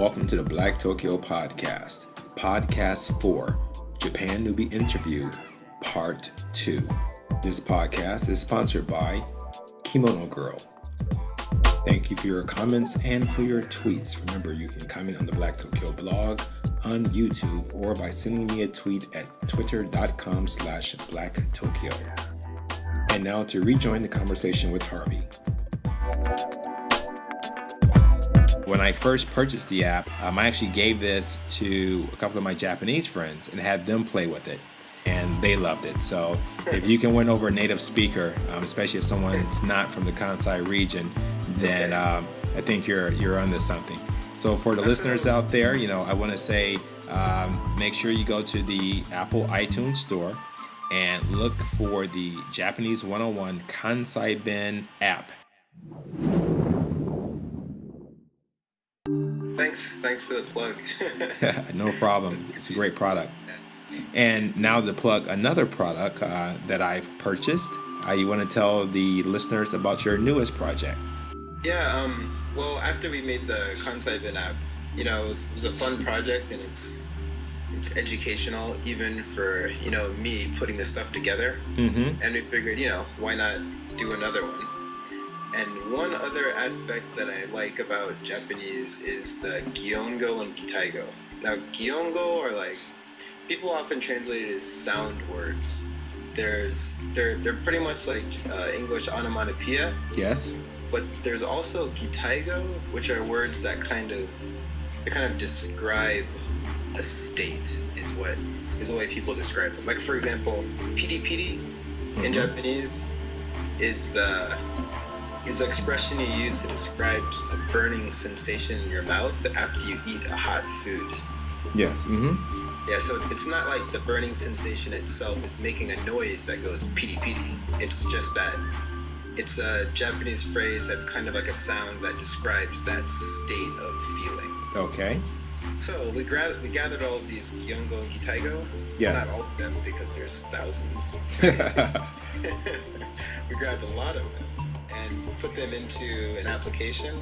Welcome to the Black Tokyo Podcast, Podcast 4, Japan Newbie Interview, Part 2. This podcast is sponsored by Kimono Girl. Thank you for your comments and for your tweets. Remember, you can comment on the Black Tokyo blog, on YouTube, or by sending me a tweet at twitter.com/blacktokyo. And now to rejoin the conversation with Harvey. When I first purchased the app, I actually gave this to a couple of my Japanese friends and had them play with it, and they loved it. So if you can win over a native speaker, especially if someone's not from the Kansai region, then I think you're onto something. So for the listeners out there, I want to say make sure you go to the Apple iTunes store and look for the Japanese 101 Kansai-ben app. Thanks for the plug. No problem. It's a great product. And now to plug another product that I've purchased. You want to tell the listeners about your newest project? Yeah. Well, after we made the Kansai-ben app, it was a fun project, and it's educational even for me putting this stuff together. Mm-hmm. And we figured, why not do another one? And one other aspect that I like about Japanese is the gyongo and gitaigo. Now, gyongo are people often translate it as sound words. They're pretty much like English onomatopoeia. Yes. But there's also gitaigo, which are words that kind of describe a state, is the way people describe them. Like, for example, piri piri in Japanese is the expression you use to describe a burning sensation in your mouth after you eat a hot food. Yes. Mm-hmm. Yeah, so it's not like the burning sensation itself is making a noise that goes piri piri. It's just that it's a Japanese phrase that's kind of like a sound that describes that state of feeling. Okay. So we gathered all of these gyongo and gitaigo. Yes. Not all of them, because there's thousands. We grabbed a lot of them and put them into an application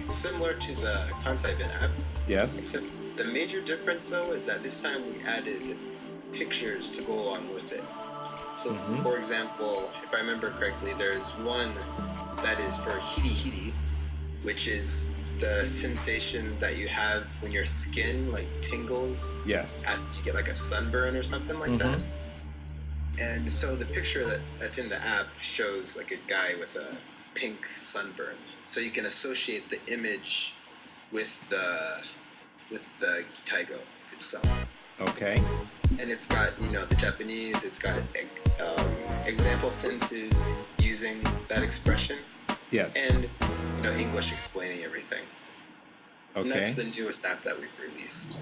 similar to the Kansai-ben app. Yes. Except the major difference, though, is that this time we added pictures to go along with it. So, for example, if I remember correctly, there's one that is for hiri hiri, which is the sensation that you have when your skin tingles. Yes. After you get a sunburn or something like that. And so the picture that's in the app shows a guy with a pink sunburn. So you can associate the image with the gitaigo itself. Okay. And it's got, the Japanese, it's got example sentences using that expression. Yes. And, English explaining everything. Okay. And that's the newest app that we've released.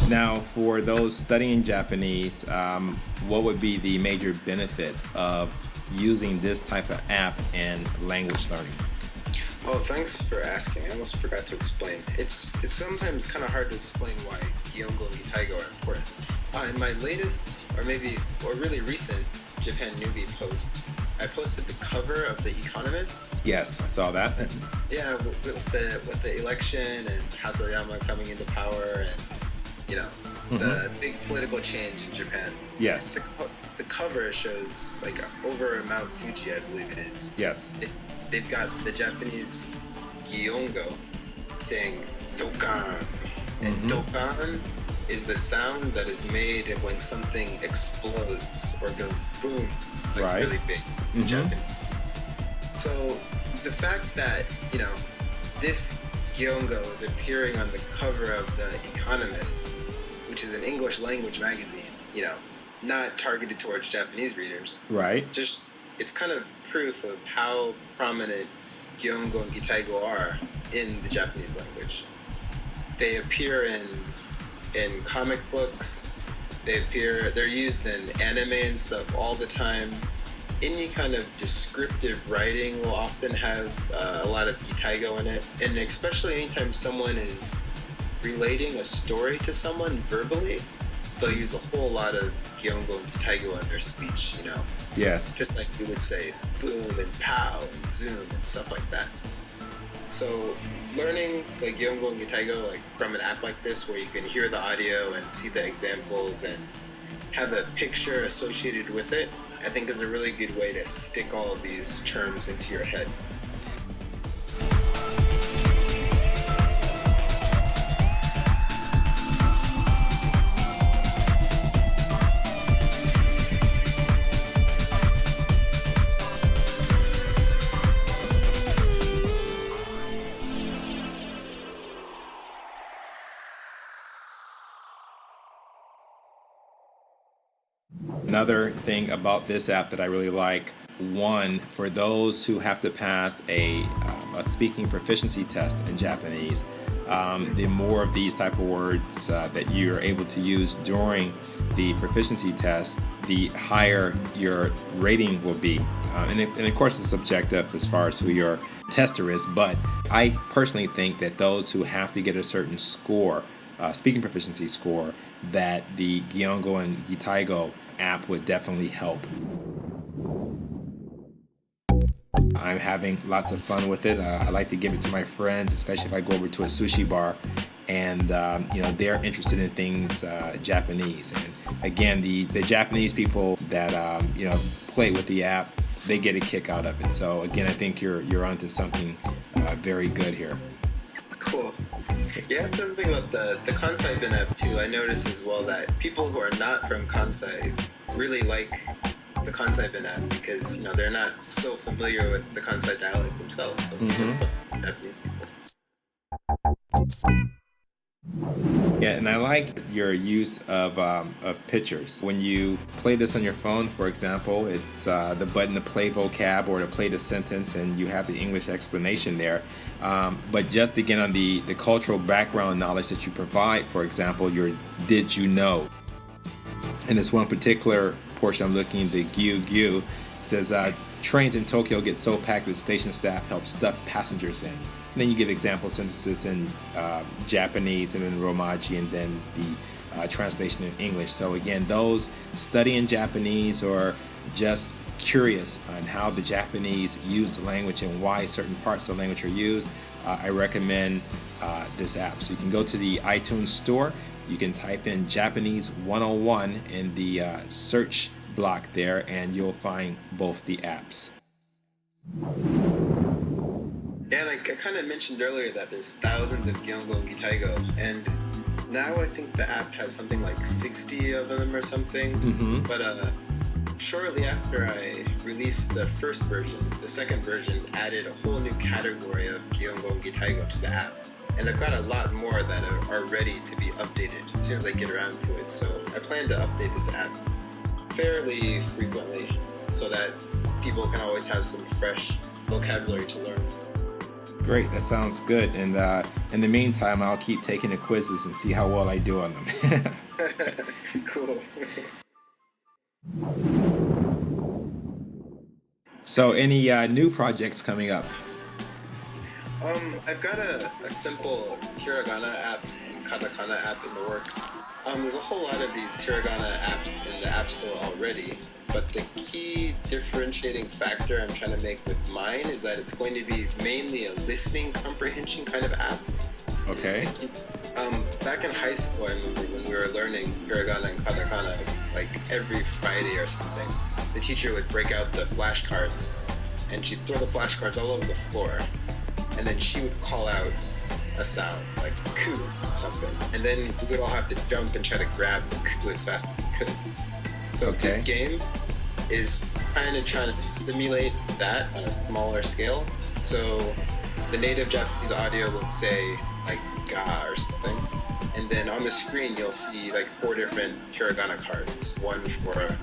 Now, for those studying Japanese, what would be the major benefit of using this type of app in language learning? Oh, thanks for asking. I almost forgot to explain. It's sometimes kind of hard to explain why gyongo and gitaigo are important. In my latest, or really recent Japan Newbie post, I posted the cover of The Economist. Yes, I saw that. Yeah, with the election and Hatoyama coming into power and the big political change in Japan. Yes. The cover shows over Mount Fuji, I believe it is. Yes. They've got the Japanese gyongo saying dokan. And dokan is the sound that is made when something explodes or goes boom, really big in Japanese. So the fact that, this gyongo is appearing on the cover of The Economist, which is an English language magazine, not targeted towards Japanese readers. Right. It's kind of proof of how prominent gyongo and gitaigo are in the Japanese language. They appear in comic books. They're used in anime and stuff all the time. Any kind of descriptive writing will often have a lot of gitaigo in it, and especially anytime someone is relating a story to someone verbally, they'll use a whole lot of gyongo and gitaigo in their speech, Yes. Just like you would say boom and pow and zoom and stuff like that. So learning like Gyongo and Gitaigo like from an app like this where you can hear the audio and see the examples and have a picture associated with it, I think is a really good way to stick all of these terms into your head. Another thing about this app that I really like, one, for those who have to pass a speaking proficiency test in Japanese, the more of these type of words that you're able to use during the proficiency test, the higher your rating will be. And of course, it's subjective as far as who your tester is, but I personally think that those who have to get a certain score, speaking proficiency score, that the Gyongo and Gitaigo app would definitely help. I'm having lots of fun with it. I like to give it to my friends, especially if I go over to a sushi bar and they're interested in things Japanese. And again, the Japanese people that play with the app, they get a kick out of it. So again, I think you're onto something very good here. Cool. Yeah, that's something about the Kansai-ben app too. I noticed as well that people who are not from Kansai really like the Kansai-ben app because they're not so familiar with the Kansai dialect themselves. So it's fun for Japanese people. Yeah, and I like your use of pictures. When you play this on your phone, for example, it's the button to play vocab or to play the sentence, and you have the English explanation there. But just again on the cultural background knowledge that you provide, for example, your did you know? And this one particular portion I'm looking, the Gyu says trains in Tokyo get so packed that station staff help stuff passengers in. And then you get example sentences in Japanese and then Romaji and then the translation in English. So again, those studying Japanese or just curious on how the Japanese use the language and why certain parts of the language are used, I recommend this app. So you can go to the iTunes store, you can type in Japanese 101 in the search block there, and you'll find both the apps. And I kind of mentioned earlier that there's thousands of Gyongo and Gitaigo, and now I think the app has something like 60 of them or something. But shortly after I released the first version, the second version added a whole new category of Gyongo and Gitaigo to the app. And I've got a lot more that are ready to be updated as soon as I get around to it. So I plan to update this app fairly frequently so that people can always have some fresh vocabulary to learn. Great, that sounds good. And in the meantime, I'll keep taking the quizzes and see how well I do on them. Cool. So, any new projects coming up? I've got a simple hiragana app and katakana app in the works. There's a whole lot of these hiragana apps in the App Store already, but the key differentiating factor I'm trying to make with mine is that it's going to be mainly a listening comprehension kind of app. Okay. Back in high school, I remember when we were learning hiragana and katakana, like every Friday or something, the teacher would break out the flashcards, and she'd throw the flashcards all over the floor, and then she would call out a sound, like ku, something, and then we would all have to jump and try to grab the ku as fast as we could. So this game is kind of trying to simulate that on a smaller scale. So the native Japanese audio will say like ga or something, and then on the screen you'll see like 4 different hiragana cards, one for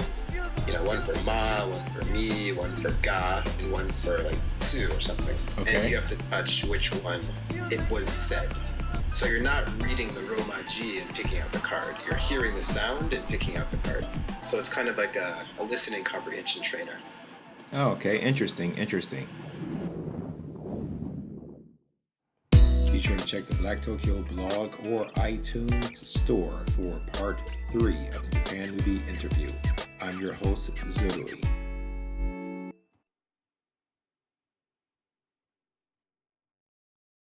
one for ma, one for mi, one for ga, and one for like tsu or something. Okay. And you have to touch which one it was said. So you're not reading the romaji and picking out the card. You're hearing the sound and picking out the card. So it's kind of like a listening comprehension trainer. Oh, okay. Interesting. Be sure to check the Black Tokyo blog or iTunes store for part 3 of the Japan Newbie interview. I'm your host, Zurui.